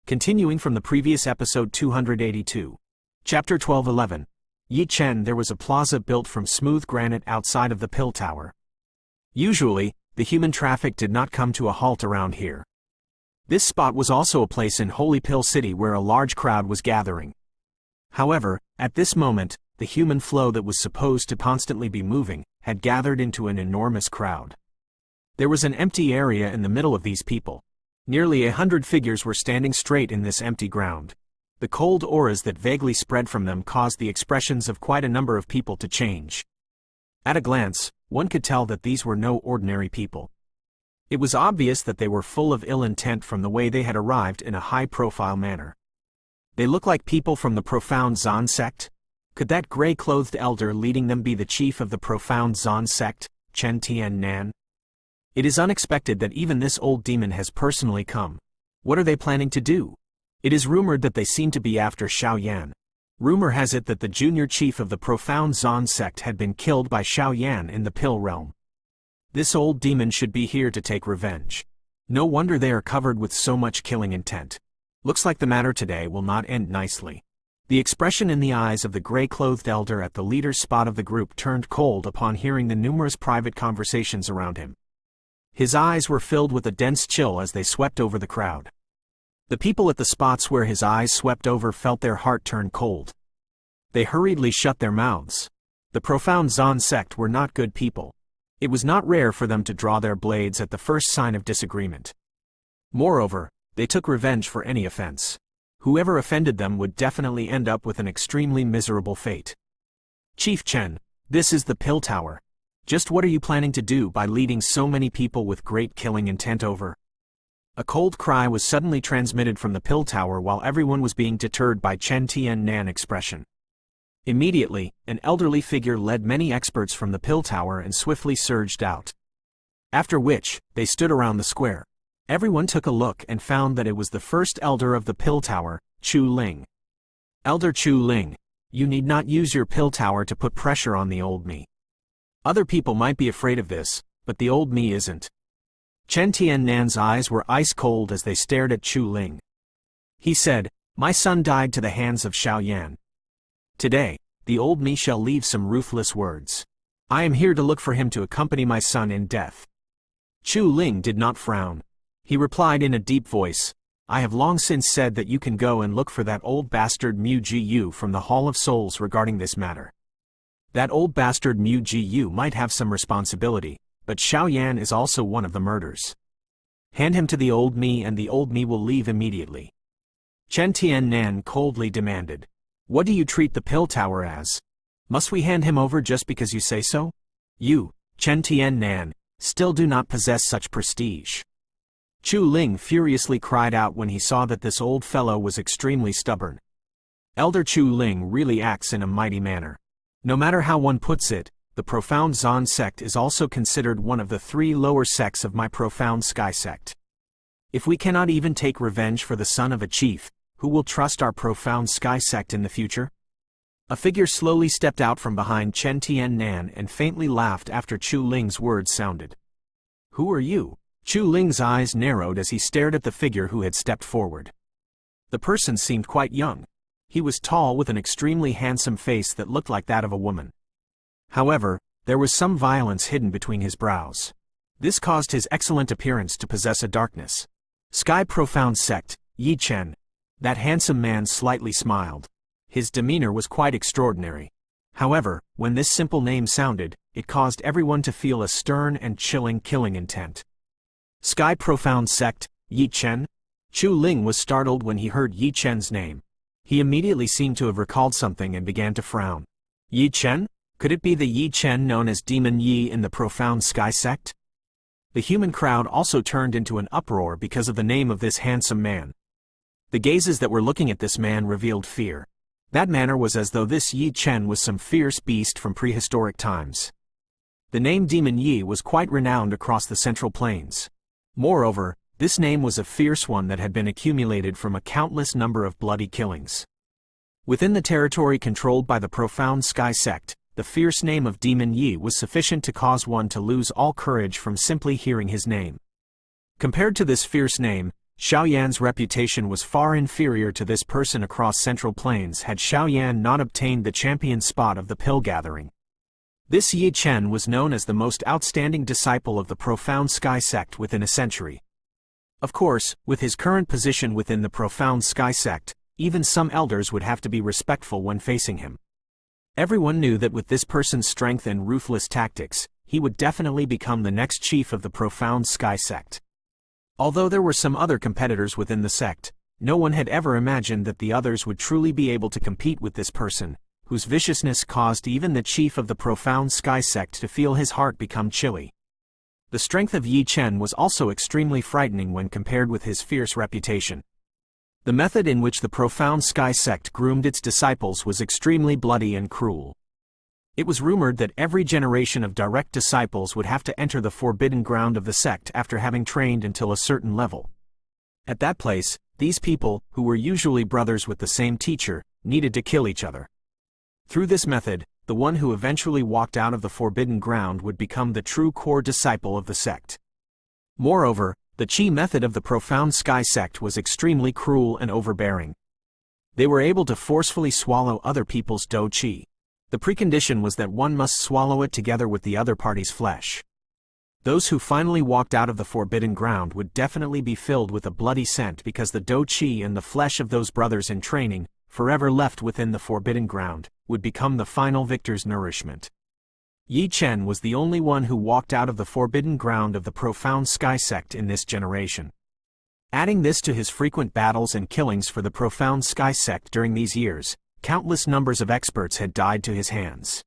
Continuing from the previous episode 282. Chapter 1211. Yi Chen. There was a plaza built from smooth granite outside of the pill tower. Usually, the human traffic did not come to a halt around here. This spot was also a place in Holy Pill City where a large crowd was gathering. However, at this moment, the human flow that was supposed to constantly be moving had gathered into an enormous crowd. There was an empty area in the middle of these people. Nearly 100 figures were standing straight in this empty ground. The cold auras that vaguely spread from them caused the expressions of quite a number of people to change. At a glance, one could tell that these were no ordinary people. It was obvious that they were full of ill intent from the way they had arrived in a high-profile manner. They looked like people from the Profound Zon sect. Could that gray-clothed elder leading them be the chief of the Profound Zon sect, Chen Tian-nan? It is unexpected that even this old demon has personally come. What are they planning to do? It is rumored that they seem to be after Xiao Yan. Rumor has it that the junior chief of the Profound Zon sect had been killed by Xiao Yan in the Pill Realm. This old demon should be here to take revenge. No wonder they are covered with so much killing intent. Looks like the matter today will not end nicely. The expression in the eyes of the gray-clothed elder at the leader's spot of the group turned cold upon hearing the numerous private conversations around him. His eyes were filled with a dense chill as they swept over the crowd. The people at the spots where his eyes swept over felt their heart turn cold. They hurriedly shut their mouths. The Profound Zon sect were not good people. It was not rare for them to draw their blades at the first sign of disagreement. Moreover, they took revenge for any offense. Whoever offended them would definitely end up with an extremely miserable fate. Chief Chen, this is the Pill Tower. Just what are you planning to do by leading so many people with great killing intent over? A cold cry was suddenly transmitted from the Pill Tower while everyone was being deterred by Chen Tian-nan expression. Immediately, an elderly figure led many experts from the Pill Tower and swiftly surged out. After which, they stood around the square. Everyone took a look and found that it was the first elder of the Pill Tower, Chu Ling. Elder Chu Ling, you need not use your Pill Tower to put pressure on the old me. Other people might be afraid of this, but the old me isn't. Chen Tian-nan's eyes were ice cold as they stared at Chu Ling. He said, "My son died to the hands of Xiao Yan. Today, the old me shall leave some ruthless words. I am here to look for him to accompany my son in death." Chu Ling did not frown. He replied in a deep voice, "I have long since said that you can go and look for that old bastard Mu Ji Yu from the Hall of Souls regarding this matter. That old bastard Mu Ji Yu might have some responsibility, but Xiao Yan is also one of the murders. Hand him to the old me and the old me will leave immediately." Chen Tian-nan coldly demanded, "What do you treat the Pill Tower as? Must we hand him over just because you say so? You, Chen Tian-nan, still do not possess such prestige." Chu Ling furiously cried out when he saw that this old fellow was extremely stubborn. Elder Chu Ling really acts in a mighty manner. No matter how one puts it, the Profound Zon sect is also considered one of the 3 lower sects of my Profound Sky sect. If we cannot even take revenge for the son of a chief, who will trust our Profound Sky sect in the future? A figure slowly stepped out from behind Chen Tian-nan and faintly laughed after Chu Ling's words sounded. "Who are you?" Chu Ling's eyes narrowed as he stared at the figure who had stepped forward. The person seemed quite young. He was tall with an extremely handsome face that looked like that of a woman. However, there was some violence hidden between his brows. This caused his excellent appearance to possess a darkness. Sky Profound Sect, Yi Chen. That handsome man slightly smiled. His demeanor was quite extraordinary. However, when this simple name sounded, it caused everyone to feel a stern and chilling killing intent. Sky Profound Sect, Yi Chen? Chu Ling was startled when he heard Yi Chen's name. He immediately seemed to have recalled something and began to frown. Yi Chen? Could it be the Yi Chen known as Demon Yi in the Profound Sky sect? The human crowd also turned into an uproar because of the name of this handsome man. The gazes that were looking at this man revealed fear. That manner was as though this Yi Chen was some fierce beast from prehistoric times. The name Demon Yi was quite renowned across the Central Plains. Moreover, this name was a fierce one that had been accumulated from a countless number of bloody killings. Within the territory controlled by the Profound Sky sect, the fierce name of Demon Yi was sufficient to cause one to lose all courage from simply hearing his name. Compared to this fierce name, Xiaoyan's reputation was far inferior to this person across Central Plains had Xiaoyan not obtained the champion spot of the pill gathering. This Yi Chen was known as the most outstanding disciple of the Profound Sky Sect within a century. Of course, with his current position within the Profound Sky Sect, even some elders would have to be respectful when facing him. Everyone knew that with this person's strength and ruthless tactics, he would definitely become the next chief of the Profound Sky Sect. Although there were some other competitors within the sect, no one had ever imagined that the others would truly be able to compete with this person, whose viciousness caused even the chief of the Profound Sky Sect to feel his heart become chilly. The strength of Yi Chen was also extremely frightening when compared with his fierce reputation. The method in which the Profound Sky Sect groomed its disciples was extremely bloody and cruel. It was rumored that every generation of direct disciples would have to enter the forbidden ground of the sect after having trained until a certain level. At that place, these people, who were usually brothers with the same teacher, needed to kill each other. Through this method, the one who eventually walked out of the forbidden ground would become the true core disciple of the sect. Moreover, the Qi method of the Profound Sky Sect was extremely cruel and overbearing. They were able to forcefully swallow other people's dou qi. The precondition was that one must swallow it together with the other party's flesh. Those who finally walked out of the forbidden ground would definitely be filled with a bloody scent because the dou qi and the flesh of those brothers in training, forever left within the forbidden ground, would become the final victor's nourishment. Yi Chen was the only one who walked out of the forbidden ground of the Profound Sky Sect in this generation. Adding this to his frequent battles and killings for the Profound Sky Sect during these years, countless numbers of experts had died to his hands.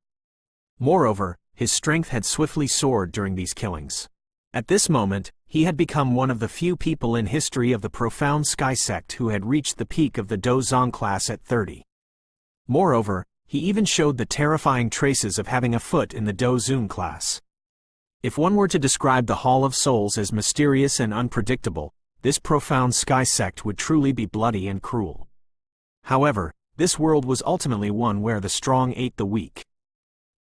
Moreover, his strength had swiftly soared during these killings. At this moment, he had become one of the few people in history of the Profound Sky Sect who had reached the peak of the Dou Zong class at 30. Moreover, he even showed the terrifying traces of having a foot in the Dou Zun class. If one were to describe the Hall of Souls as mysterious and unpredictable, this Profound Sky Sect would truly be bloody and cruel. However, this world was ultimately one where the strong ate the weak.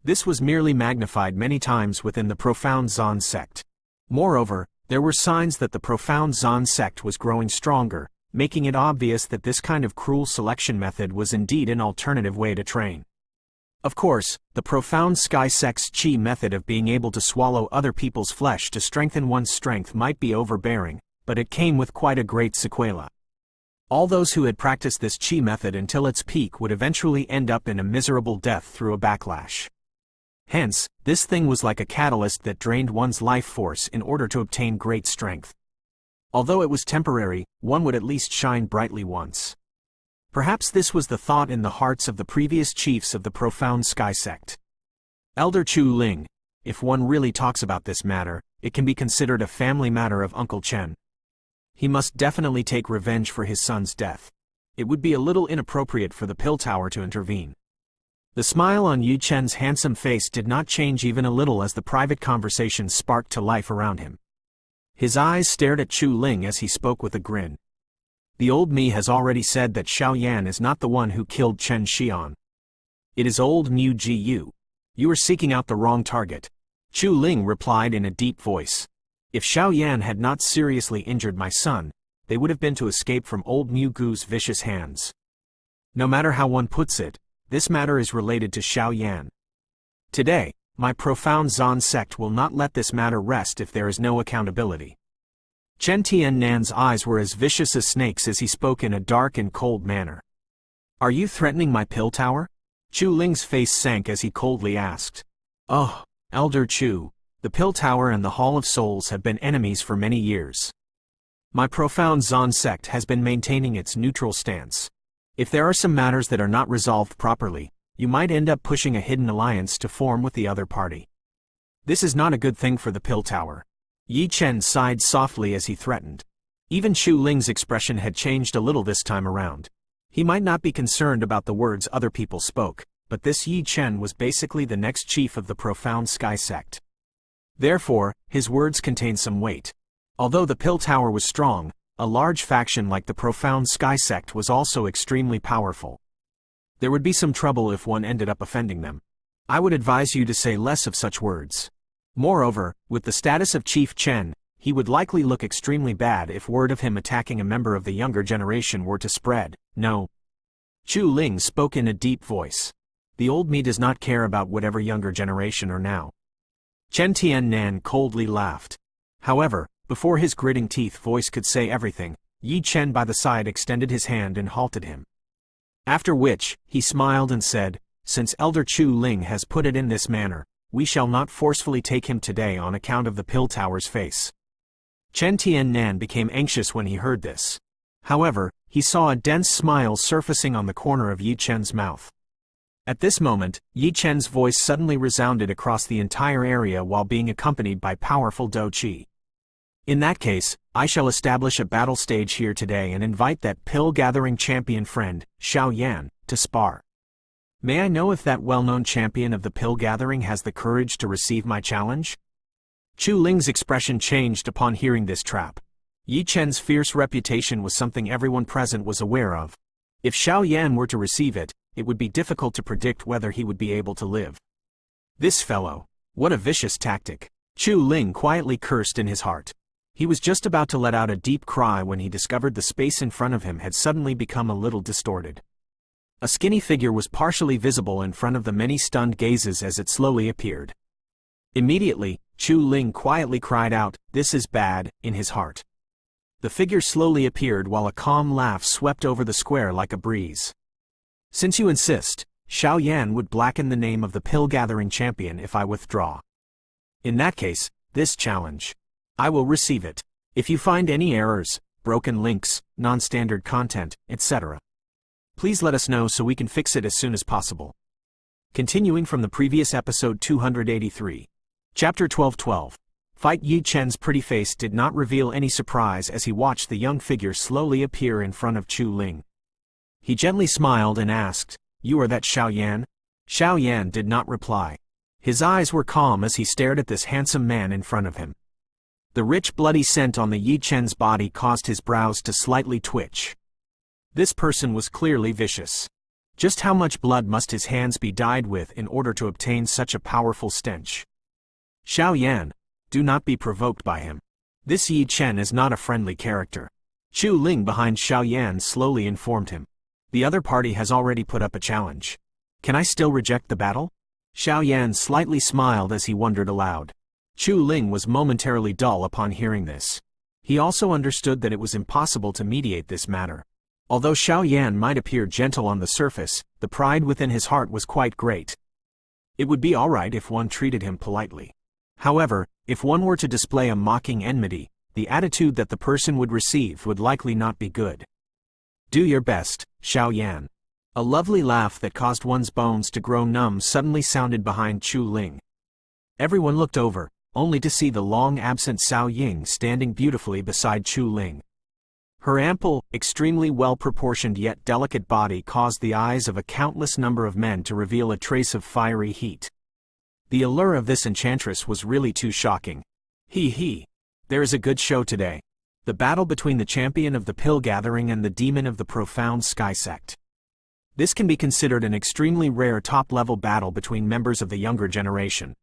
This was merely magnified many times within the Profound Zon sect. Moreover, there were signs that the Profound Zon sect was growing stronger, making it obvious that this kind of cruel selection method was indeed an alternative way to train. Of course, the Profound Sky Sect's Qi method of being able to swallow other people's flesh to strengthen one's strength might be overbearing, but it came with quite a great sequela. All those who had practiced this Qi method until its peak would eventually end up in a miserable death through a backlash. Hence, this thing was like a catalyst that drained one's life force in order to obtain great strength. Although it was temporary, one would at least shine brightly once. Perhaps this was the thought in the hearts of the previous chiefs of the Profound Sky Sect. Elder Chu Ling, if one really talks about this matter, it can be considered a family matter of Uncle Chen. He must definitely take revenge for his son's death. It would be a little inappropriate for the pill tower to intervene. The smile on Yi Chen's handsome face did not change even a little as the private conversation sparked to life around him. His eyes stared at Chu Ling as he spoke with a grin. The old me has already said that Xiaoyan is not the one who killed Chen Xian. It is old Mu Ji Yu. You are seeking out the wrong target. Chu Ling replied in a deep voice. If Xiaoyan had not seriously injured my son, they would have been to escape from old Mu Gu's vicious hands. No matter how one puts it, this matter is related to Xiaoyan. Today, my Profound Zon sect will not let this matter rest if there is no accountability. Chen Tiannan's eyes were as vicious as snakes as he spoke in a dark and cold manner. Are you threatening my pill tower? Chu Ling's face sank as he coldly asked. Oh, Elder Chu, the pill tower and the Hall of Souls have been enemies for many years. My Profound Zon sect has been maintaining its neutral stance. If there are some matters that are not resolved properly, you might end up pushing a hidden alliance to form with the other party. This is not a good thing for the pill tower. Yi Chen sighed softly as he threatened. Even Chu Ling's expression had changed a little this time around. He might not be concerned about the words other people spoke, but this Yi Chen was basically the next chief of the Profound Sky Sect. Therefore, his words contained some weight. Although the pill tower was strong, a large faction like the Profound Sky Sect was also extremely powerful. There would be some trouble if one ended up offending them. I would advise you to say less of such words. Moreover, with the status of Chief Chen, he would likely look extremely bad if word of him attacking a member of the younger generation were to spread. No. Chu Ling spoke in a deep voice. The old me does not care about whatever younger generation or now. Chen Tiannan coldly laughed. However, before his gritting teeth voice could say everything, Yi Chen by the side extended his hand and halted him. After which, he smiled and said, "Since Elder Chu Ling has put it in this manner, we shall not forcefully take him today on account of the pill tower's face." Chen Tiannan became anxious when he heard this. However, he saw a dense smile surfacing on the corner of Yi Chen's mouth. At this moment, Yi Chen's voice suddenly resounded across the entire area while being accompanied by powerful Do Qi. "In that case, I shall establish a battle stage here today and invite that pill-gathering champion friend, Xiao Yan, to spar. May I know if that well-known champion of the pill-gathering has the courage to receive my challenge?" Chu Ling's expression changed upon hearing this trap. Yi Chen's fierce reputation was something everyone present was aware of. If Xiao Yan were to receive it, it would be difficult to predict whether he would be able to live. This fellow, what a vicious tactic. Chu Ling quietly cursed in his heart. He was just about to let out a deep cry when he discovered the space in front of him had suddenly become a little distorted. A skinny figure was partially visible in front of the many stunned gazes as it slowly appeared. Immediately, Chu Ling quietly cried out, "This is bad," in his heart. The figure slowly appeared while a calm laugh swept over the square like a breeze. "Since you insist, Xiao Yan would blacken the name of the pill-gathering champion if I withdraw. In that case, this challenge. I will receive it. If you find any errors, broken links, non-standard content, etc., please let us know so we can fix it as soon as possible." Continuing from the previous episode 283. Chapter 12:12. Fight. Yi Chen's pretty face did not reveal any surprise as he watched the young figure slowly appear in front of Chu Ling. He gently smiled and asked, "You are that Xiao Yan?" Xiao Yan did not reply. His eyes were calm as he stared at this handsome man in front of him. The rich bloody scent on the Yi Chen's body caused his brows to slightly twitch. This person was clearly vicious. Just how much blood must his hands be dyed with in order to obtain such a powerful stench? "Xiao Yan, do not be provoked by him. This Yi Chen is not a friendly character." Chu Ling behind Xiao Yan slowly informed him. "The other party has already put up a challenge. Can I still reject the battle?" Xiao Yan slightly smiled as he wondered aloud. Chu Ling was momentarily dull upon hearing this. He also understood that it was impossible to mediate this matter. Although Xiao Yan might appear gentle on the surface, the pride within his heart was quite great. It would be alright if one treated him politely. However, if one were to display a mocking enmity, the attitude that the person would receive would likely not be good. "Do your best, Xiao Yan." A lovely laugh that caused one's bones to grow numb suddenly sounded behind Chu Ling. Everyone looked over, only to see the long-absent Cao Ying standing beautifully beside Chu Ling. Her ample, extremely well-proportioned yet delicate body caused the eyes of a countless number of men to reveal a trace of fiery heat. The allure of this enchantress was really too shocking. He. There is a good show today. The battle between the champion of the pill gathering and the demon of the profound sky sect. This can be considered an extremely rare top-level battle between members of the younger generation.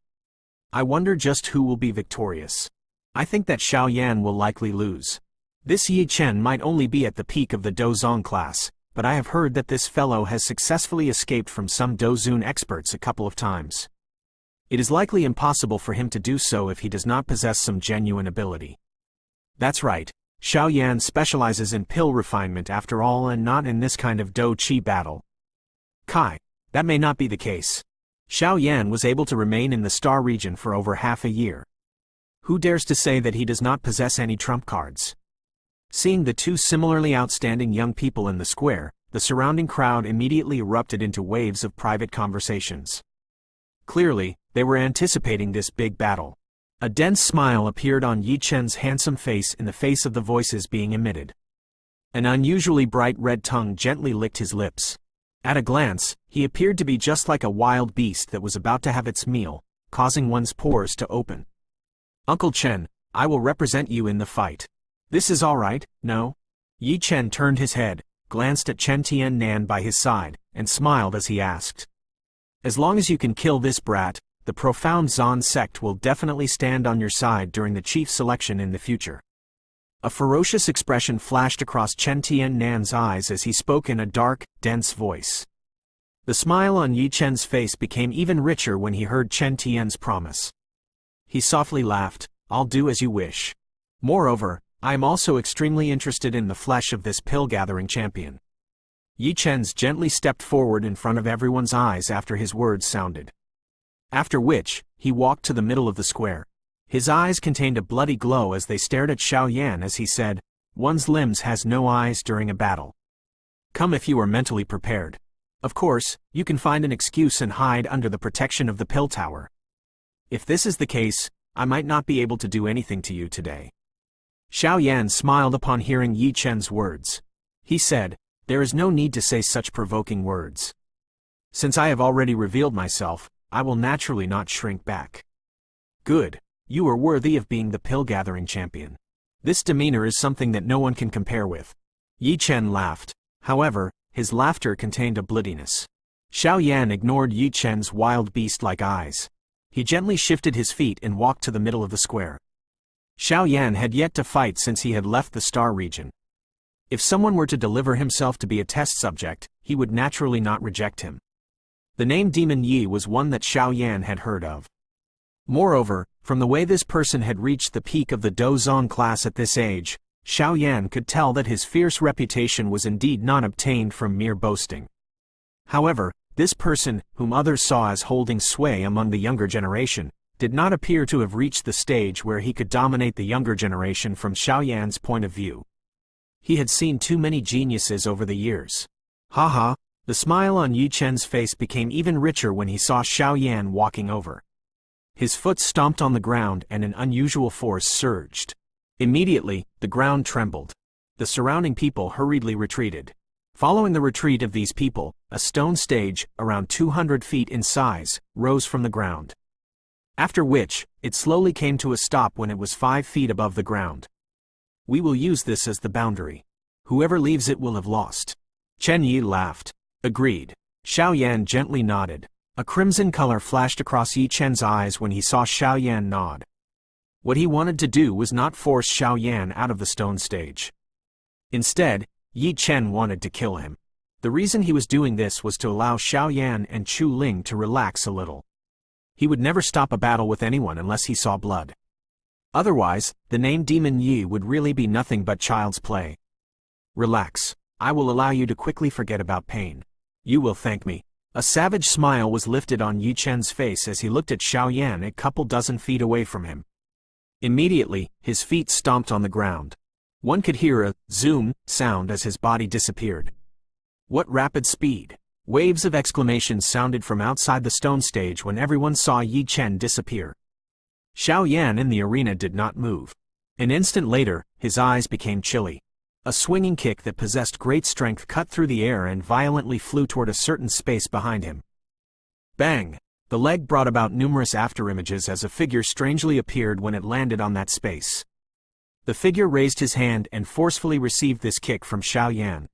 I wonder just who will be victorious. I think that Xiao Yan will likely lose. This Yi Chen might only be at the peak of the Dozong class, but I have heard that this fellow has successfully escaped from some Dozun experts a couple of times. It is likely impossible for him to do so if he does not possess some genuine ability. That's right, Xiao Yan specializes in pill refinement after all and not in this kind of Do Qi battle. Kai, that may not be the case. Xiao Yan was able to remain in the star region for over half a year. Who dares to say that he does not possess any trump cards? Seeing the two similarly outstanding young people in the square, the surrounding crowd immediately erupted into waves of private conversations. Clearly, they were anticipating this big battle. A dense smile appeared on Yi Chen's handsome face in the face of the voices being emitted. An unusually bright red tongue gently licked his lips. At a glance, he appeared to be just like a wild beast that was about to have its meal, causing one's pores to open. "Uncle Chen, I will represent you in the fight. This is all right, no?" Yi Chen turned his head, glanced at Chen Tiannan by his side, and smiled as he asked. "As long as you can kill this brat, the profound Zan sect will definitely stand on your side during the chief selection in the future. A ferocious expression flashed across Chen Tiannan's eyes as he spoke in a dark, dense voice. The smile on Yi Chen's face became even richer when he heard Chen Tian's promise. He softly laughed, "I'll do as you wish. Moreover, I am also extremely interested in the flesh of this pill-gathering champion." Yi Chen's gently stepped forward in front of everyone's eyes after his words sounded. After which, he walked to the middle of the square. His eyes contained a bloody glow as they stared at Xiao Yan as he said, "One's limbs has no eyes during a battle. Come if you are mentally prepared. Of course, you can find an excuse and hide under the protection of the pill tower. If this is the case, I might not be able to do anything to you today." Xiao Yan smiled upon hearing Yi Chen's words. He said, "There is no need to say such provoking words. Since I have already revealed myself, I will naturally not shrink back." "Good. You are worthy of being the pill-gathering champion. This demeanor is something that no one can compare with." Yi Chen laughed. However, his laughter contained a bloodiness. Xiao Yan ignored Yi Chen's wild beast-like eyes. He gently shifted his feet and walked to the middle of the square. Xiao Yan had yet to fight since he had left the Star region. If someone were to deliver himself to be a test subject, he would naturally not reject him. The name Demon Yi was one that Xiao Yan had heard of. Moreover, from the way this person had reached the peak of the Dozan class at this age, Xiao Yan could tell that his fierce reputation was indeed not obtained from mere boasting. However, this person, whom others saw as holding sway among the younger generation, did not appear to have reached the stage where he could dominate the younger generation from Xiao Yan's point of view. He had seen too many geniuses over the years. Haha, the smile on Yi Chen's face became even richer when he saw Xiao Yan walking over. His foot stomped on the ground and an unusual force surged. Immediately, the ground trembled. The surrounding people hurriedly retreated. Following the retreat of these people, a stone stage, around 200 feet in size, rose from the ground. After which, it slowly came to a stop when it was 5 feet above the ground. "We will use this as the boundary. Whoever leaves it will have lost." Chen Yi laughed. "Agreed." Xiao Yan gently nodded. A crimson color flashed across Yi Chen's eyes when he saw Xiao Yan nod. What he wanted to do was not force Xiao Yan out of the stone stage. Instead, Yi Chen wanted to kill him. The reason he was doing this was to allow Xiao Yan and Chu Ling to relax a little. He would never stop a battle with anyone unless he saw blood. Otherwise, the name Demon Yi would really be nothing but child's play. "Relax. I will allow you to quickly forget about pain. You will thank me." A savage smile was lifted on Yi Chen's face as he looked at Xiao Yan a couple dozen feet away from him. Immediately, his feet stomped on the ground. One could hear a zoom sound as his body disappeared. What rapid speed! Waves of exclamations sounded from outside the stone stage when everyone saw Yi Chen disappear. Xiao Yan in the arena did not move. An instant later, his eyes became chilly. A swinging kick that possessed great strength cut through the air and violently flew toward a certain space behind him. Bang! The leg brought about numerous afterimages as a figure strangely appeared when it landed on that space. The figure raised his hand and forcefully received this kick from Xiao Yan.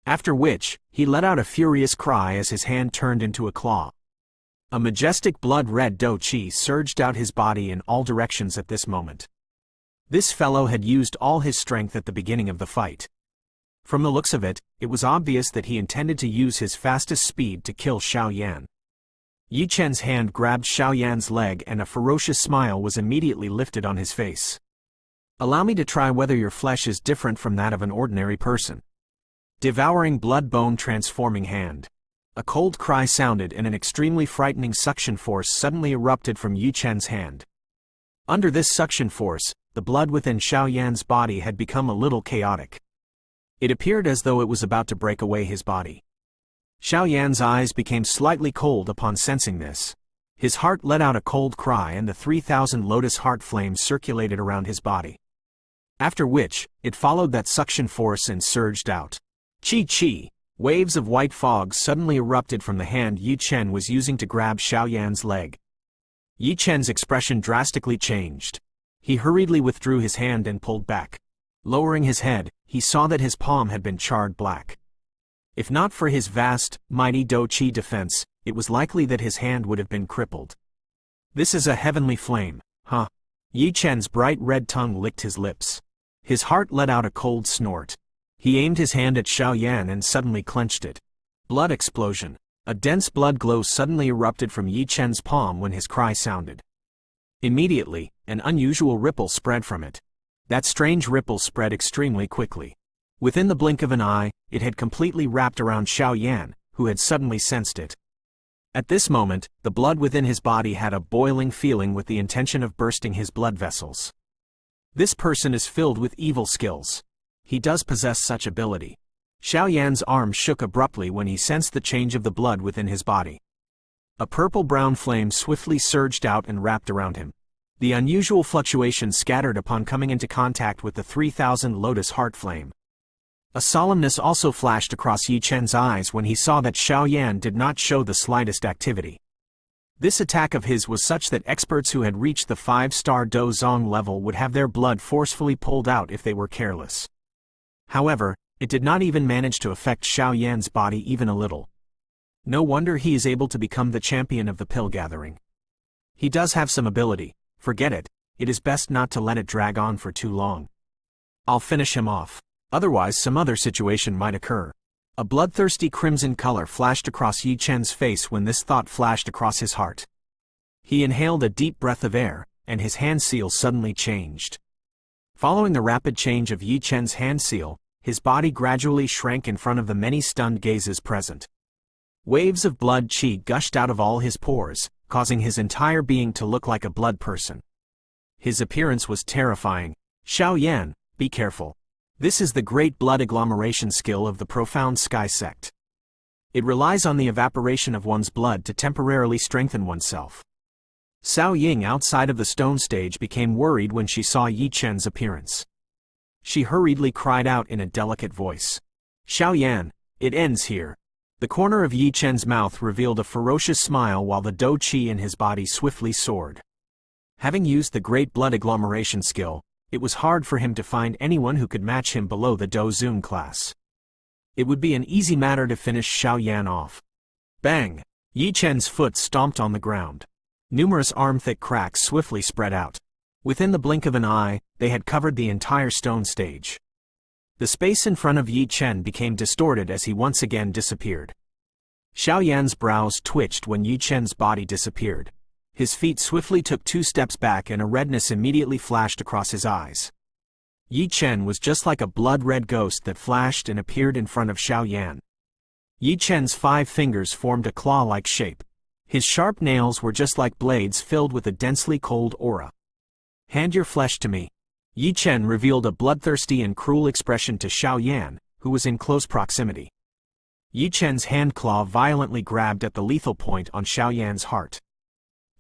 After which, he let out a furious cry as his hand turned into a claw. A majestic blood-red Do Qi surged out his body in all directions at this moment. This fellow had used all his strength at the beginning of the fight. From the looks of it, it was obvious that he intended to use his fastest speed to kill Xiao Yan. Yi Chen's hand grabbed Xiao Yan's leg and a ferocious smile was immediately lifted on his face. "Allow me to try whether your flesh is different from that of an ordinary person." Devouring blood-bone transforming hand. A cold cry sounded and an extremely frightening suction force suddenly erupted from Yi Chen's hand. Under this suction force, the blood within Xiao Yan's body had become a little chaotic. It appeared as though it was about to break away his body. Xiao Yan's eyes became slightly cold upon sensing this. His heart let out a cold cry and the 3,000 lotus heart flames circulated around his body. After which, it followed that suction force and surged out. Chi! Waves of white fog suddenly erupted from the hand Yi Chen was using to grab Xiao Yan's leg. Yi Chen's expression drastically changed. He hurriedly withdrew his hand and pulled back. Lowering his head, he saw that his palm had been charred black. If not for his vast, mighty Do Qi defense, it was likely that his hand would have been crippled. This is a heavenly flame, huh? Yi Chen's bright red tongue licked his lips. His heart let out a cold snort. He aimed his hand at Xiao Yan and suddenly clenched it. Blood explosion. A dense blood glow suddenly erupted from Yi Chen's palm when his cry sounded. Immediately, an unusual ripple spread from it. That strange ripple spread extremely quickly. Within the blink of an eye, it had completely wrapped around Xiao Yan, who had suddenly sensed it. At this moment, the blood within his body had a boiling feeling with the intention of bursting his blood vessels. This person is filled with evil skills. He does possess such ability. Xiao Yan's arm shook abruptly when he sensed the change of the blood within his body. A purple-brown flame swiftly surged out and wrapped around him. The unusual fluctuation scattered upon coming into contact with the 3000 Lotus Heart Flame. A solemnness also flashed across Yi Chen's eyes when he saw that Xiao Yan did not show the slightest activity. This attack of his was such that experts who had reached the 5-star Do Zong level would have their blood forcefully pulled out if they were careless. However, it did not even manage to affect Xiao Yan's body even a little. No wonder he is able to become the champion of the pill gathering. He does have some ability. Forget it. It is best not to let it drag on for too long. I'll finish him off. Otherwise some other situation might occur. A bloodthirsty crimson color flashed across Yi Chen's face when this thought flashed across his heart. He inhaled a deep breath of air, and his hand seal suddenly changed. Following the rapid change of Yi Chen's hand seal, his body gradually shrank in front of the many stunned gazes present. Waves of blood qi gushed out of all his pores, causing his entire being to look like a blood person. His appearance was terrifying. Xiao Yan, be careful. This is the great blood agglomeration skill of the profound sky sect. It relies on the evaporation of one's blood to temporarily strengthen oneself. Cao Ying outside of the stone stage became worried when she saw Yi Chen's appearance. She hurriedly cried out in a delicate voice. Xiao Yan, it ends here. The corner of Yi Chen's mouth revealed a ferocious smile while the Do Qi in his body swiftly soared. Having used the great blood agglomeration skill, it was hard for him to find anyone who could match him below the Do Zun class. It would be an easy matter to finish Xiao Yan off. Bang! Yi Chen's foot stomped on the ground. Numerous arm-thick cracks swiftly spread out. Within the blink of an eye, they had covered the entire stone stage. The space in front of Yi Chen became distorted as he once again disappeared. Xiao Yan's brows twitched when Yi Chen's body disappeared. His feet swiftly took 2 steps back and a redness immediately flashed across his eyes. Yi Chen was just like a blood-red ghost that flashed and appeared in front of Xiao Yan. Yi Chen's 5 fingers formed a claw-like shape. His sharp nails were just like blades filled with a densely cold aura. Hand your flesh to me. Yi Chen revealed a bloodthirsty and cruel expression to Xiao Yan, who was in close proximity. Yi Chen's hand claw violently grabbed at the lethal point on Xiao Yan's heart.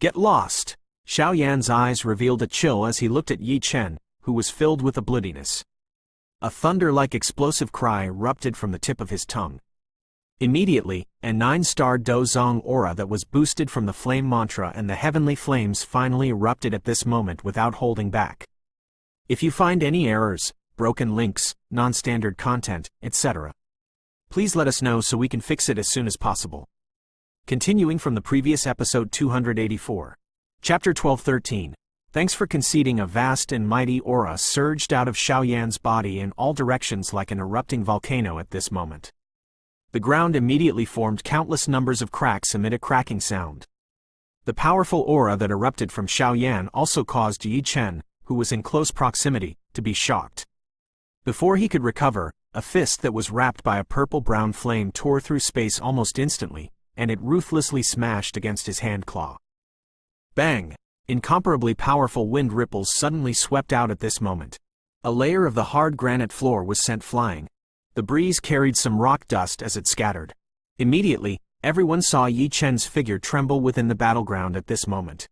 Get lost! Xiao Yan's eyes revealed a chill as he looked at Yi Chen, who was filled with a bloodiness. A thunder-like explosive cry erupted from the tip of his tongue. Immediately, a 9-star Do Zong aura that was boosted from the flame mantra and the heavenly flames finally erupted at this moment without holding back. If you find any errors, broken links, non-standard content, etc., please let us know so we can fix it as soon as possible. Continuing from the previous episode 284. Chapter 1213. Thanks for conceding. A vast and mighty aura surged out of Xiao Yan's body in all directions like an erupting volcano at this moment. The ground immediately formed countless numbers of cracks amid a cracking sound. The powerful aura that erupted from Xiao Yan also caused Yi Chen, who was in close proximity, to be shocked. Before he could recover, a fist that was wrapped by a purple-brown flame tore through space almost instantly, and it ruthlessly smashed against his hand claw. Bang! Incomparably powerful wind ripples suddenly swept out at this moment. A layer of the hard granite floor was sent flying. The breeze carried some rock dust as it scattered. Immediately, everyone saw Yi Chen's figure tremble within the battleground at this moment.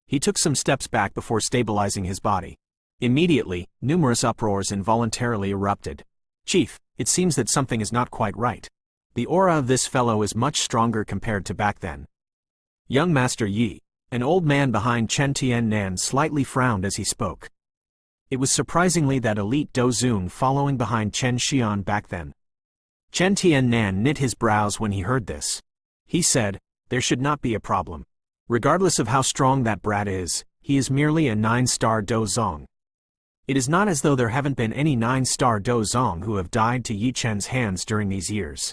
He took some steps back before stabilizing his body. Immediately, numerous uproars involuntarily erupted. Chief, it seems that something is not quite right. The aura of this fellow is much stronger compared to back then. Young Master Yi, an old man behind Chen Tiannan, slightly frowned as he spoke. It was surprisingly that elite Do Zun following behind Chen Xian back then. Chen Tiannan knit his brows when he heard this. He said, there should not be a problem. Regardless of how strong that brat is, he is merely a 9-star Dozong. It is not as though there haven't been any 9-star Dozong who have died to Yi Chen's hands during these years.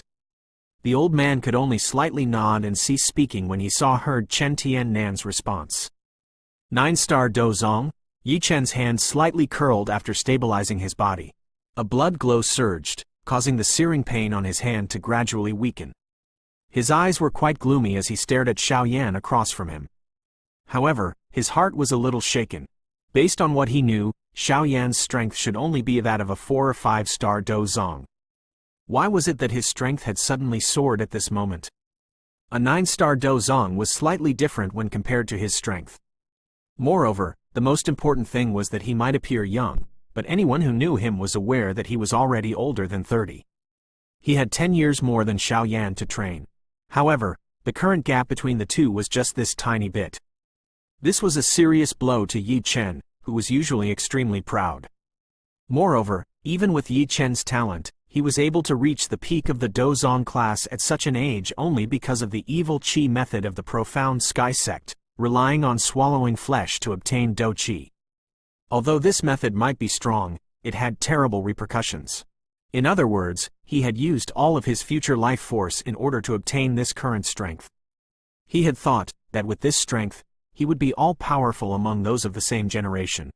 The old man could only slightly nod and cease speaking when he heard Chen Tiannan's response. 9-star Dozong? Yi Chen's hand slightly curled after stabilizing his body. A blood glow surged, causing the searing pain on his hand to gradually weaken. His eyes were quite gloomy as he stared at Xiaoyan across from him. However, his heart was a little shaken. Based on what he knew, Xiaoyan's strength should only be that of a 4 or 5-star Dozong. Why was it that his strength had suddenly soared at this moment? A 9-star Dozong was slightly different when compared to his strength. Moreover, the most important thing was that he might appear young, but anyone who knew him was aware that he was already older than 30. He had 10 years more than Xiaoyan to train. However, the current gap between the two was just this tiny bit. This was a serious blow to Yi Chen, who was usually extremely proud. Moreover, even with Yi Chen's talent, he was able to reach the peak of the Dozong class at such an age only because of the evil qi method of the profound sky sect, relying on swallowing flesh to obtain Do qi. Although this method might be strong, it had terrible repercussions. In other words, he had used all of his future life force in order to obtain this current strength. He had thought that with this strength, he would be all-powerful among those of the same generation.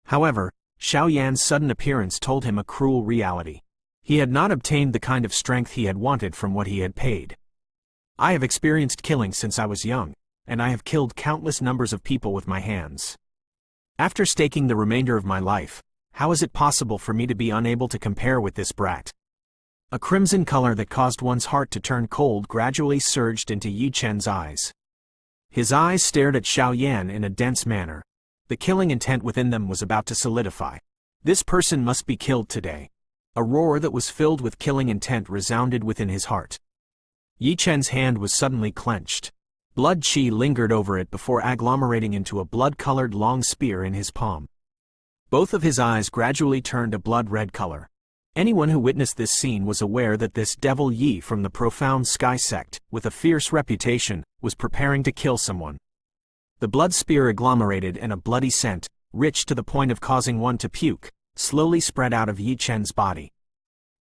However, Xiaoyan's sudden appearance told him a cruel reality. He had not obtained the kind of strength he had wanted from what he had paid. I have experienced killing since I was young, and I have killed countless numbers of people with my hands. After staking the remainder of my life, how is it possible for me to be unable to compare with this brat? A crimson color that caused one's heart to turn cold gradually surged into Yi Chen's eyes. His eyes stared at Xiaoyan in a dense manner. The killing intent within them was about to solidify. This person must be killed today. A roar that was filled with killing intent resounded within his heart. Yi Chen's hand was suddenly clenched. Blood qi lingered over it before agglomerating into a blood-colored long spear in his palm. Both of his eyes gradually turned a blood-red color. Anyone who witnessed this scene was aware that this devil Yi from the profound sky sect, with a fierce reputation, was preparing to kill someone. The blood spear agglomerated and a bloody scent, rich to the point of causing one to puke, slowly spread out of Yi Chen's body.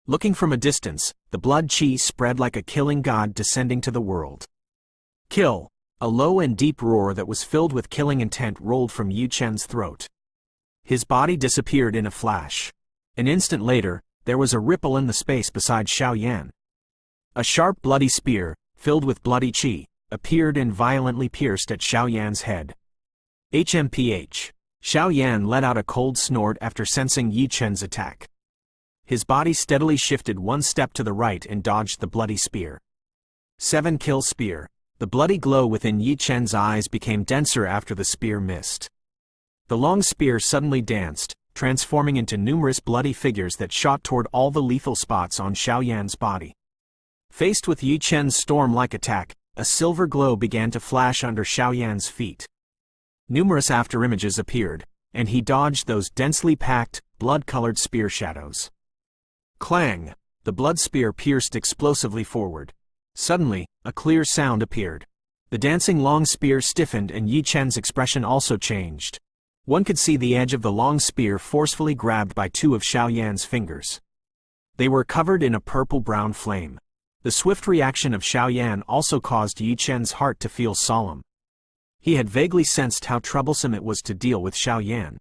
Looking from a distance, the blood qi spread like a killing god descending to the world. Kill! A low and deep roar that was filled with killing intent rolled from Yi Chen's throat. His body disappeared in a flash. An instant later, there was a ripple in the space beside Xiaoyan. A sharp bloody spear, filled with bloody qi, appeared and violently pierced at Xiaoyan's head. HMPH. Xiaoyan let out a cold snort after sensing Yi Chen's attack. His body steadily shifted one step to the right and dodged the bloody spear. 7-kill spear. The bloody glow within Yi Chen's eyes became denser after the spear missed. The long spear suddenly danced, transforming into numerous bloody figures that shot toward all the lethal spots on Xiaoyan's body. Faced with Yi Chen's storm-like attack, a silver glow began to flash under Xiaoyan's feet. Numerous afterimages appeared, and he dodged those densely packed, blood-colored spear shadows. Clang! The blood spear pierced explosively forward. Suddenly, a clear sound appeared. The dancing long spear stiffened and Yi Chen's expression also changed. One could see the edge of the long spear forcefully grabbed by two of Xiaoyan's fingers. They were covered in a purple-brown flame. The swift reaction of Xiaoyan also caused Yi Chen's heart to feel solemn. He had vaguely sensed how troublesome it was to deal with Xiaoyan.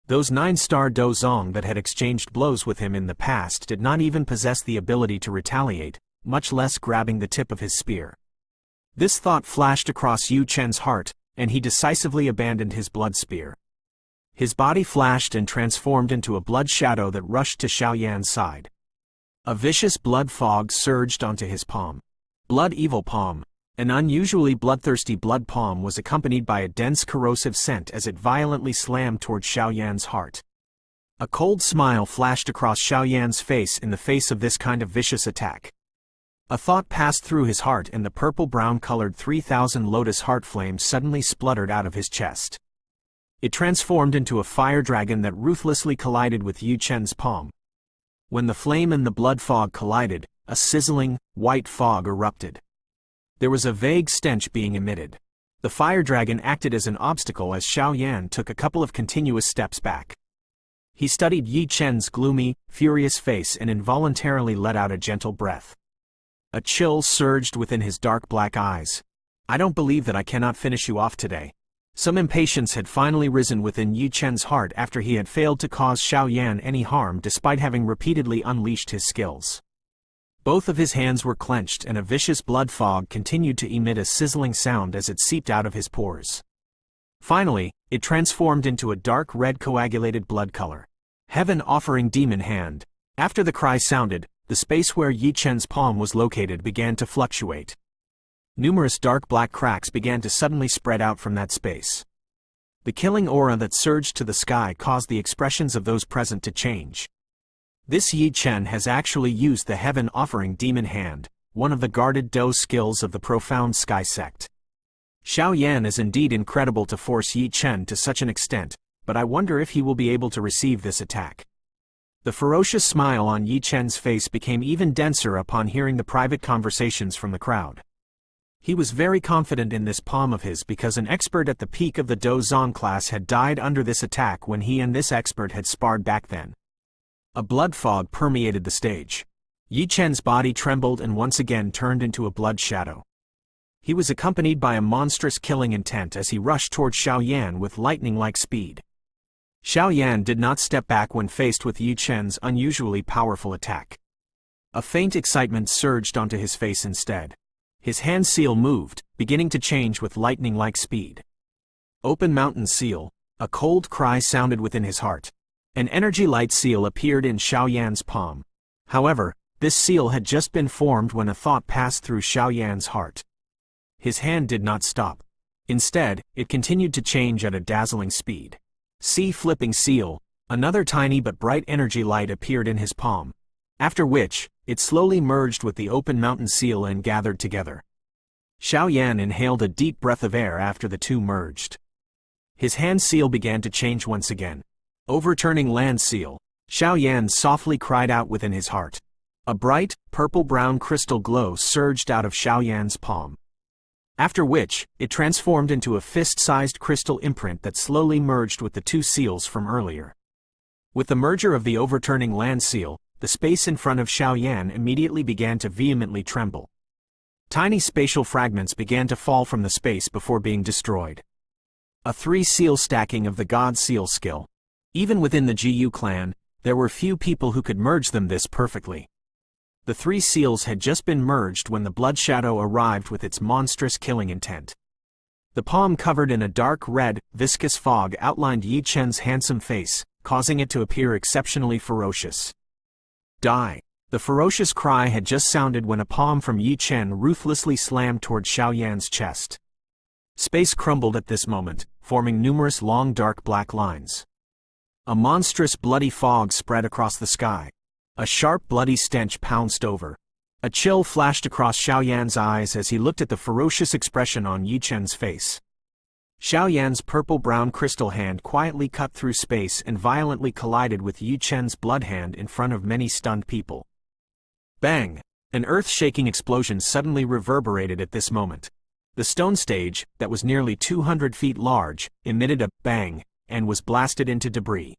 Those 9-star Dozong that had exchanged blows with him in the past did not even possess the ability to retaliate, much less grabbing the tip of his spear. This thought flashed across Yi Chen's heart, and he decisively abandoned his blood spear. His body flashed and transformed into a blood shadow that rushed to Xiaoyan's side. A vicious blood fog surged onto his palm. Blood evil palm. An unusually bloodthirsty blood palm was accompanied by a dense corrosive scent as it violently slammed toward Xiaoyan's heart. A cold smile flashed across Xiaoyan's face in the face of this kind of vicious attack. A thought passed through his heart and the purple-brown-colored 3000 lotus heart flame suddenly spluttered out of his chest. It transformed into a fire dragon that ruthlessly collided with Yi Chen's palm. When the flame and the blood fog collided, a sizzling, white fog erupted. There was a vague stench being emitted. The fire dragon acted as an obstacle as Xiao Yan took a couple of continuous steps back. He studied Yi Chen's gloomy, furious face and involuntarily let out a gentle breath. A chill surged within his dark black eyes. I don't believe that I cannot finish you off today. Some impatience had finally risen within Yi Chen's heart after he had failed to cause Xiao Yan any harm despite having repeatedly unleashed his skills. Both of his hands were clenched and a vicious blood fog continued to emit a sizzling sound as it seeped out of his pores. Finally, it transformed into a dark red coagulated blood color. Heaven offering demon hand. After the cry sounded, the space where Yi Chen's palm was located began to fluctuate. Numerous dark black cracks began to suddenly spread out from that space. The killing aura that surged to the sky caused the expressions of those present to change. This Yi Chen has actually used the Heaven Offering Demon Hand, one of the guarded Do skills of the Profound Sky Sect. Xiao Yan is indeed incredible to force Yi Chen to such an extent, but I wonder if he will be able to receive this attack. The ferocious smile on Yi Chen's face became even denser upon hearing the private conversations from the crowd. He was very confident in this palm of his because an expert at the peak of the Do Zong class had died under this attack when he and this expert had sparred back then. A blood fog permeated the stage. Yi Chen's body trembled and once again turned into a blood shadow. He was accompanied by a monstrous killing intent as he rushed toward Xiao Yan with lightning-like speed. Xiao Yan did not step back when faced with Yi Chen's unusually powerful attack. A faint excitement surged onto his face instead. His hand seal moved, beginning to change with lightning-like speed. Open Mountain Seal. A cold cry sounded within his heart. An energy light seal appeared in Xiao Yan's palm. However, this seal had just been formed when a thought passed through Xiao Yan's heart. His hand did not stop. Instead, it continued to change at a dazzling speed. See Flipping Seal. Another tiny but bright energy light appeared in his palm. After which, it slowly merged with the Open Mountain Seal and gathered together. Xiao Yan inhaled a deep breath of air after the two merged. His hand seal began to change once again. Overturning Land Seal. Xiao Yan softly cried out within his heart. A bright, purple-brown crystal glow surged out of Xiao Yan's palm. After which, it transformed into a fist-sized crystal imprint that slowly merged with the two seals from earlier. With the merger of the Overturning Land Seal, the space in front of Xiao Yan immediately began to vehemently tremble. Tiny spatial fragments began to fall from the space before being destroyed. A 3-seal stacking of the God Seal skill. Even within the GU clan, there were few people who could merge them this perfectly. The 3 seals had just been merged when the Blood Shadow arrived with its monstrous killing intent. The palm covered in a dark red, viscous fog outlined Yi Chen's handsome face, causing it to appear exceptionally ferocious. Die! The ferocious cry had just sounded when a palm from Yi Chen ruthlessly slammed toward Xiao Yan's chest. Space crumbled at this moment, forming numerous long dark black lines. A monstrous bloody fog spread across the sky. A sharp bloody stench pounced over. A chill flashed across Xiao Yan's eyes as he looked at the ferocious expression on Yi Chen's face. Xiao Yan's purple-brown crystal hand quietly cut through space and violently collided with Yi Chen's blood hand in front of many stunned people. Bang! An earth-shaking explosion suddenly reverberated at this moment. The stone stage, that was nearly 200 feet large, emitted a bang and was blasted into debris.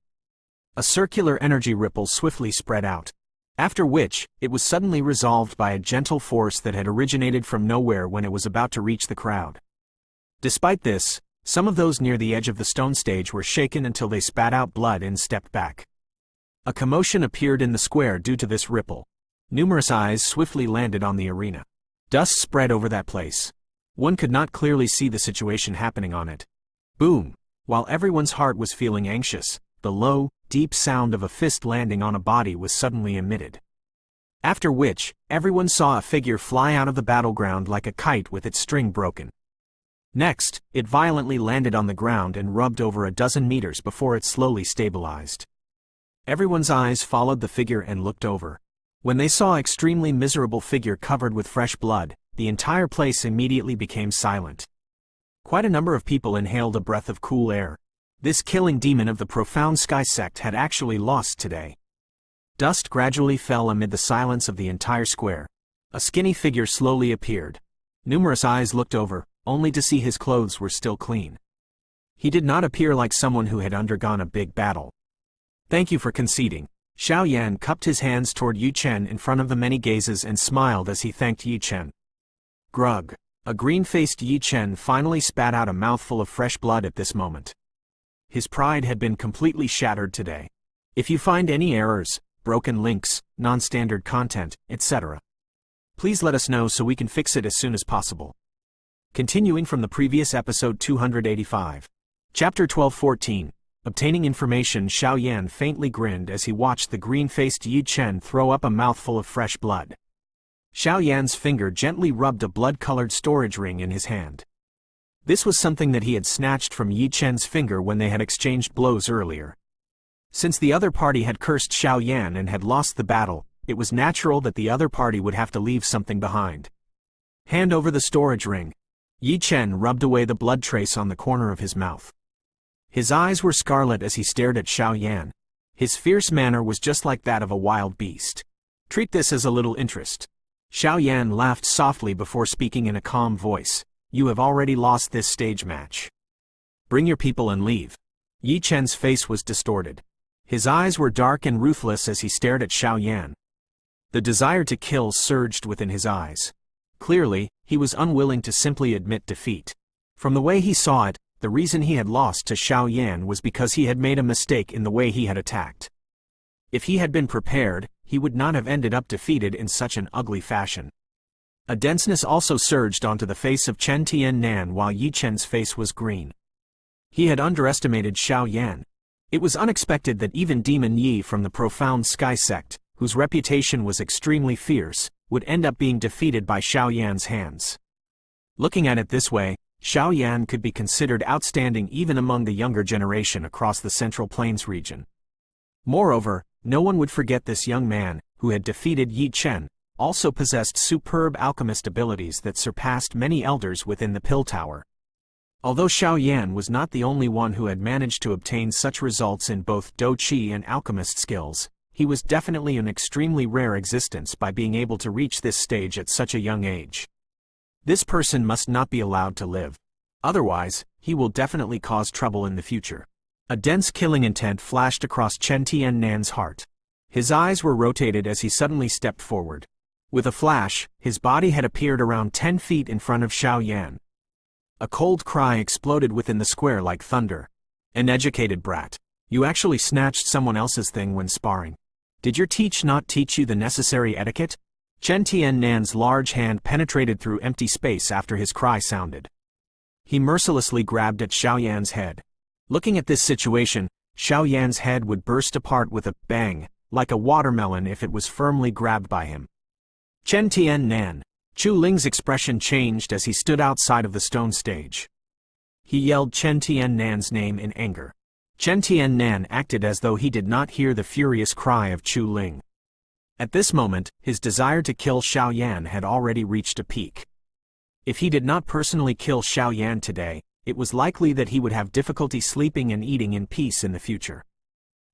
A circular energy ripple swiftly spread out. After which, it was suddenly resolved by a gentle force that had originated from nowhere when it was about to reach the crowd. Despite this, some of those near the edge of the stone stage were shaken until they spat out blood and stepped back. A commotion appeared in the square due to this ripple. Numerous eyes swiftly landed on the arena. Dust spread over that place. One could not clearly see the situation happening on it. Boom! While everyone's heart was feeling anxious, the low, deep sound of a fist landing on a body was suddenly emitted. After which, everyone saw a figure fly out of the battleground like a kite with its string broken. Next, it violently landed on the ground and rubbed over a dozen meters before it slowly stabilized. Everyone's eyes followed the figure and looked over. When they saw an extremely miserable figure covered with fresh blood, the entire place immediately became silent. Quite a number of people inhaled a breath of cool air. This killing demon of the Profound Sky Sect had actually lost today. Dust gradually fell amid the silence of the entire square. A skinny figure slowly appeared. Numerous eyes looked over, only to see his clothes were still clean. He did not appear like someone who had undergone a big battle. "Thank you for conceding." Xiao Yan cupped his hands toward Yi Chen in front of the many gazes and smiled as he thanked Yi Chen. Grug. A green-faced Yi Chen finally spat out a mouthful of fresh blood at this moment. His pride had been completely shattered today. If you find any errors, broken links, non-standard content, etc., please let us know so we can fix it as soon as possible. Continuing from the previous episode 285. Chapter 12-14. Obtaining information. Xiao Yan faintly grinned as he watched the green-faced Yi Chen throw up a mouthful of fresh blood. Xiao Yan's finger gently rubbed a blood-colored storage ring in his hand. This was something that he had snatched from Yi Chen's finger when they had exchanged blows earlier. Since the other party had cursed Xiao Yan and had lost the battle, it was natural that the other party would have to leave something behind. "Hand over the storage ring." Yi Chen rubbed away the blood trace on the corner of his mouth. His eyes were scarlet as he stared at Xiao Yan. His fierce manner was just like that of a wild beast. "Treat this as a little interest." Xiao Yan laughed softly before speaking in a calm voice. "You have already lost this stage match. Bring your people and leave." Yi Chen's face was distorted. His eyes were dark and ruthless as he stared at Xiao Yan. The desire to kill surged within his eyes. Clearly, he was unwilling to simply admit defeat. From the way he saw it, the reason he had lost to Xiao Yan was because he had made a mistake in the way he had attacked. If he had been prepared, he would not have ended up defeated in such an ugly fashion. A denseness also surged onto the face of Chen Tiannan while Yi Chen's face was green. He had underestimated Xiao Yan. It was unexpected that even Demon Yi from the Profound Sky Sect, whose reputation was extremely fierce, would end up being defeated by Xiao Yan's hands. Looking at it this way, Xiao Yan could be considered outstanding even among the younger generation across the Central Plains region. Moreover, no one would forget this young man, who had defeated Yi Chen, also possessed superb alchemist abilities that surpassed many elders within the Pill Tower. Although Xiao Yan was not the only one who had managed to obtain such results in both Do Qi and alchemist skills, he was definitely an extremely rare existence by being able to reach this stage at such a young age. This person must not be allowed to live. Otherwise, he will definitely cause trouble in the future. A dense killing intent flashed across Chen Tiannan's heart. His eyes were rotated as he suddenly stepped forward. With a flash, his body had appeared around 10 feet in front of Xiao Yan. A cold cry exploded within the square like thunder. "An educated brat. You actually snatched someone else's thing when sparring. Did your teach not teach you the necessary etiquette?" Chen Tiannan's large hand penetrated through empty space after his cry sounded. He mercilessly grabbed at Xiao Yan's head. Looking at this situation, Xiao Yan's head would burst apart with a bang, like a watermelon if it was firmly grabbed by him. Chen Tiannan. Chu Ling's expression changed as he stood outside of the stone stage. He yelled Chen Tiannan's name in anger. Chen Tiannan acted as though he did not hear the furious cry of Chu Ling. At this moment, his desire to kill Xiao Yan had already reached a peak. If he did not personally kill Xiao Yan today, it was likely that he would have difficulty sleeping and eating in peace in the future.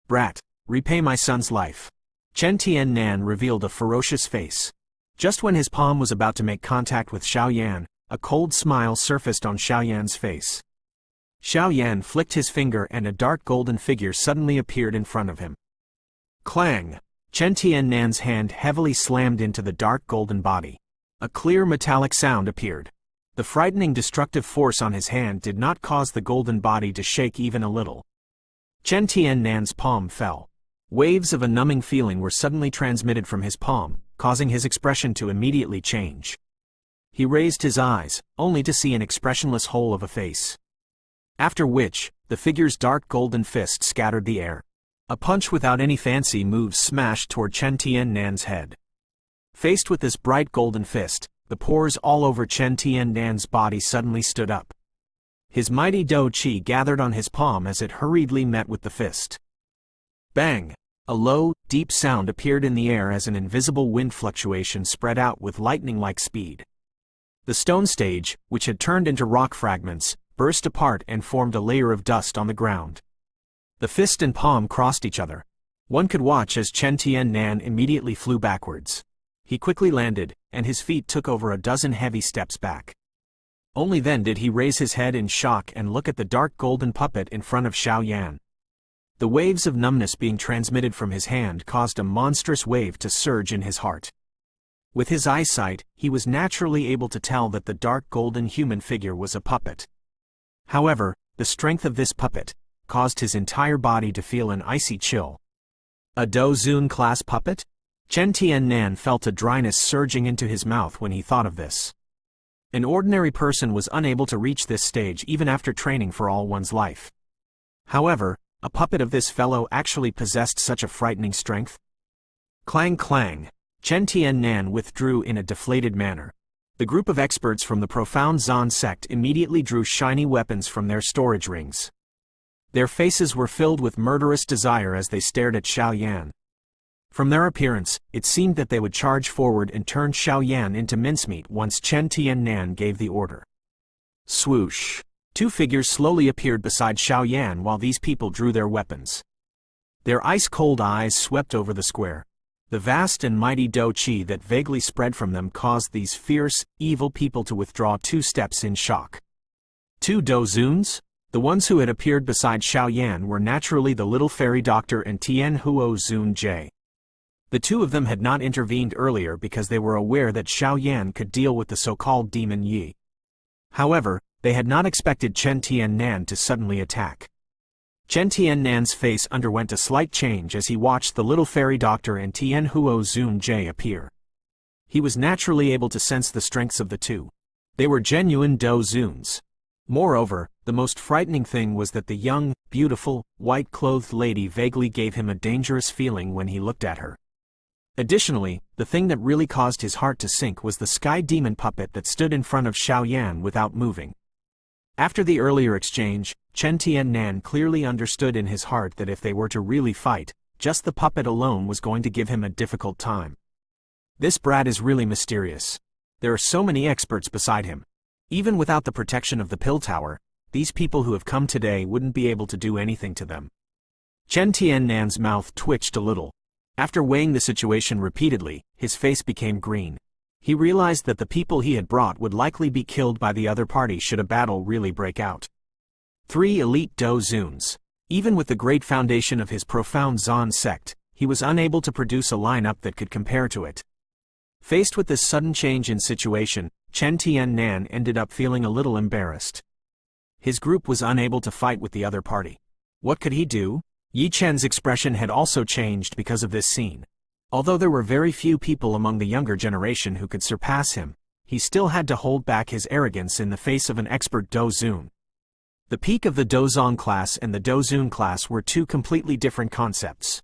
"Brat, repay my son's life." Chen Tiannan revealed a ferocious face. Just when his palm was about to make contact with Xiao Yan, a cold smile surfaced on Xiao Yan's face. Xiao Yan flicked his finger and a dark golden figure suddenly appeared in front of him. Clang! Chen Tiannan's hand heavily slammed into the dark golden body. A clear metallic sound appeared. The frightening destructive force on his hand did not cause the golden body to shake even a little. Chen Tiannan's palm fell. Waves of a numbing feeling were suddenly transmitted from his palm, causing his expression to immediately change. He raised his eyes, only to see an expressionless hole of a face. After which, the figure's dark golden fist scattered the air. A punch without any fancy moves smashed toward Chen Tiannan's head. Faced with this bright golden fist, the pores all over Chen Tiannan's body suddenly stood up. His mighty Do Qi gathered on his palm as it hurriedly met with the fist. Bang! A low, deep sound appeared in the air as an invisible wind fluctuation spread out with lightning-like speed. The stone stage, which had turned into rock fragments, burst apart and formed a layer of dust on the ground. The fist and palm crossed each other. One could watch as Chen Tiannan immediately flew backwards. He quickly landed, and his feet took over a dozen heavy steps back. Only then did he raise his head in shock and look at the dark golden puppet in front of Xiao Yan. The waves of numbness being transmitted from his hand caused a monstrous wave to surge in his heart. With his eyesight, he was naturally able to tell that the dark golden human figure was a puppet. However, the strength of this puppet caused his entire body to feel an icy chill. A Dozun class puppet? Chen Tiannan felt a dryness surging into his mouth when he thought of this. An ordinary person was unable to reach this stage even after training for all one's life. However, a puppet of this fellow actually possessed such a frightening strength. Clang clang. Chen Tiannan withdrew in a deflated manner. The group of experts from the profound Zan sect immediately drew shiny weapons from their storage rings. Their faces were filled with murderous desire as they stared at Xiao Yan. From their appearance, it seemed that they would charge forward and turn Xiao Yan into mincemeat once Chen Tiannan gave the order. Swoosh! Two figures slowly appeared beside Xiao Yan while these people drew their weapons. Their ice-cold eyes swept over the square. The vast and mighty Do Qi that vaguely spread from them caused these fierce, evil people to withdraw 2 steps in shock. 2 Dozuns? The ones who had appeared beside Xiao Yan were naturally the little fairy doctor and Tian Huo Zun Jie. The two of them had not intervened earlier because they were aware that Xiao Yan could deal with the so-called demon Yi. However, they had not expected Chen Tiannan to suddenly attack. Chen Tiannan's face underwent a slight change as he watched the little fairy doctor and Tian Huo Zun Jie appear. He was naturally able to sense the strengths of the two. They were genuine Dozuns. Moreover, the most frightening thing was that the young, beautiful, white-clothed lady vaguely gave him a dangerous feeling when he looked at her. Additionally, the thing that really caused his heart to sink was the sky demon puppet that stood in front of Xiao Yan without moving. After the earlier exchange, Chen Tiannan clearly understood in his heart that if they were to really fight, just the puppet alone was going to give him a difficult time. This brat is really mysterious. There are so many experts beside him. Even without the protection of the pill tower, these people who have come today wouldn't be able to do anything to them. Chen Tiannan's mouth twitched a little. After weighing the situation repeatedly, his face became green. He realized that the people he had brought would likely be killed by the other party should a battle really break out. 3 elite Dozuns. Even with the great foundation of his profound Zan sect, he was unable to produce a lineup that could compare to it. Faced with this sudden change in situation, Chen Tiannan ended up feeling a little embarrassed. His group was unable to fight with the other party. What could he do? Yi Chen's expression had also changed because of this scene. Although there were very few people among the younger generation who could surpass him, he still had to hold back his arrogance in the face of an expert Dozun. The peak of the Dozong class and the Dozun class were 2 completely different concepts.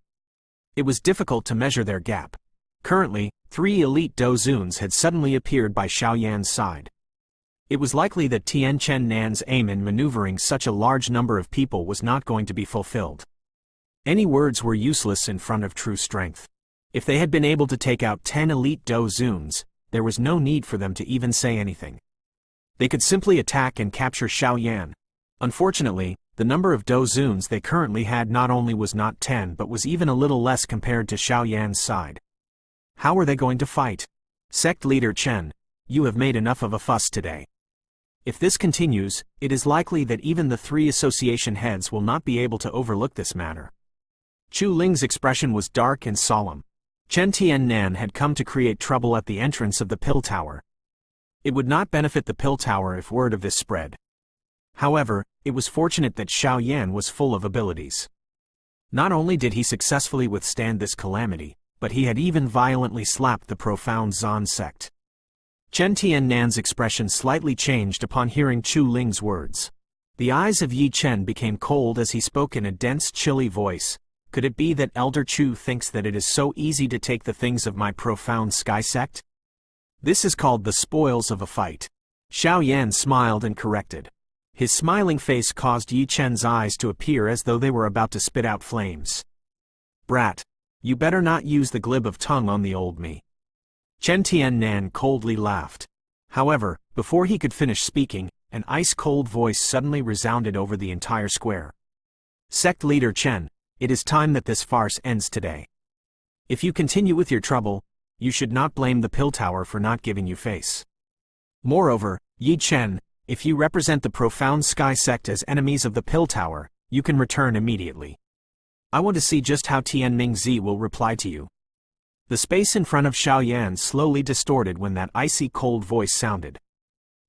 It was difficult to measure their gap. Currently, 3 elite Dozuns had suddenly appeared by Xiao Yan's side. It was likely that Tian Chen Nan's aim in maneuvering such a large number of people was not going to be fulfilled. Any words were useless in front of true strength. If they had been able to take out 10 elite Dozuns, there was no need for them to even say anything. They could simply attack and capture Xiao Yan. Unfortunately, the number of Dozuns they currently had not only was not 10 but was even a little less compared to Xiao Yan's side. How are they going to fight? Sect leader Chen, you have made enough of a fuss today. If this continues, it is likely that even the 3 association heads will not be able to overlook this matter. Chu Ling's expression was dark and solemn. Chen Tiannan had come to create trouble at the entrance of the pill tower. It would not benefit the pill tower if word of this spread. However, it was fortunate that Xiao Yan was full of abilities. Not only did he successfully withstand this calamity, but he had even violently slapped the profound Zan sect. Chen Tiannan's expression slightly changed upon hearing Chu Ling's words. The eyes of Yi Chen became cold as he spoke in a dense, chilly voice. Could it be that Elder Chu thinks that it is so easy to take the things of my profound sky sect? This is called the spoils of a fight. Xiao Yan smiled and corrected. His smiling face caused Yi Chen's eyes to appear as though they were about to spit out flames. Brat, you better not use the glib of tongue on the old me. Chen Tiannan coldly laughed. However, before he could finish speaking, an ice-cold voice suddenly resounded over the entire square. Sect leader Chen, it is time that this farce ends today. If you continue with your trouble, you should not blame the pill tower for not giving you face. Moreover, Yi Chen, If you represent the Profound Sky sect as enemies of the Pill Tower, you can return immediately. I want to see just how Tianming-Z will reply to you. The space in front of Xiaoyan slowly distorted when that icy cold voice sounded.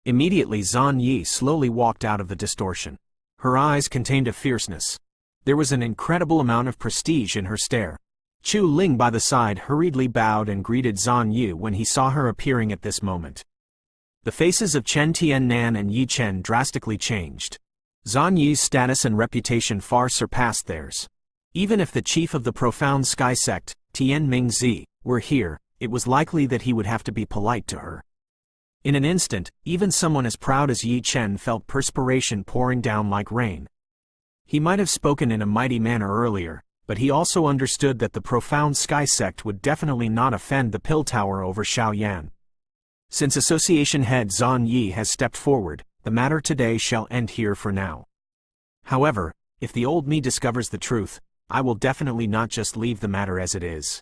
Immediately Zan Yi slowly walked out of the distortion. Her eyes contained a fierceness. There was an incredible amount of prestige in her stare. Chu Ling by the side hurriedly bowed and greeted Zan Yi when he saw her appearing at this moment. The faces of Chen Tiannan and Yi Chen drastically changed. Zan Yi's status and reputation far surpassed theirs. Even if the chief of the Profound Sky sect, Tianming-Z, were here, it was likely that he would have to be polite to her. In an instant, even someone as proud as Yi Chen felt perspiration pouring down like rain. He might have spoken in a mighty manner earlier, but he also understood that the Profound Sky sect would definitely not offend the Pill Tower over Xiaoyan. Since Association head Zan Yi has stepped forward, the matter today shall end here for now. However, if the old me discovers the truth, I will definitely not just leave the matter as it is.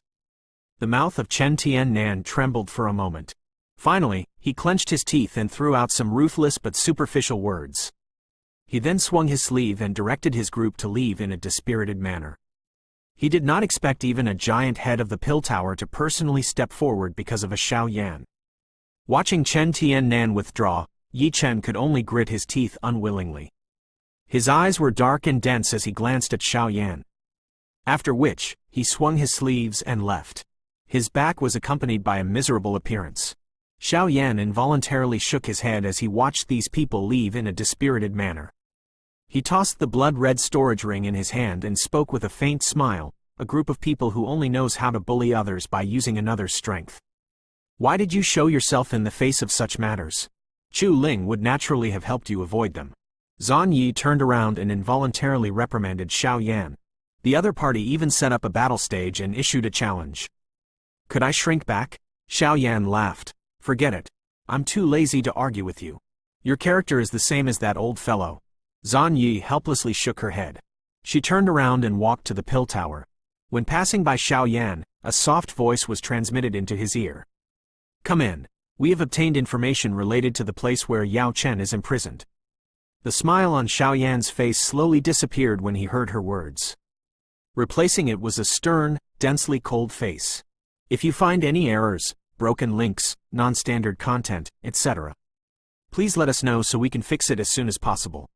The mouth of Chen Tiannan trembled for a moment. Finally, he clenched his teeth and threw out some ruthless but superficial words. He then swung his sleeve and directed his group to leave in a dispirited manner. He did not expect even a giant head of the Pill Tower to personally step forward because of a Xiaoyan. Watching Chen Tiannan withdraw, Yi Chen could only grit his teeth unwillingly. His eyes were dark and dense as he glanced at Xiaoyan. After which, he swung his sleeves and left. His back was accompanied by a miserable appearance. Xiaoyan involuntarily shook his head as he watched these people leave in a dispirited manner. He tossed the blood-red storage ring in his hand and spoke with a faint smile, a group of people who only knows how to bully others by using another's strength. Why did you show yourself in the face of such matters? Chu Ling would naturally have helped you avoid them. Zan Yi turned around and involuntarily reprimanded Xiaoyan. The other party even set up a battle stage and issued a challenge. Could I shrink back? Xiaoyan laughed. Forget it. I'm too lazy to argue with you. Your character is the same as that old fellow. Zan Yi helplessly shook her head. She turned around and walked to the Pill Tower. When passing by Xiaoyan, a soft voice was transmitted into his ear. Come in. We have obtained information related to the place where Yao Chen is imprisoned. The smile on Xiaoyan's face slowly disappeared when he heard her words. Replacing it was a stern, densely cold face. If you find any errors, broken links, non-standard content, etc., please let us know so we can fix it as soon as possible.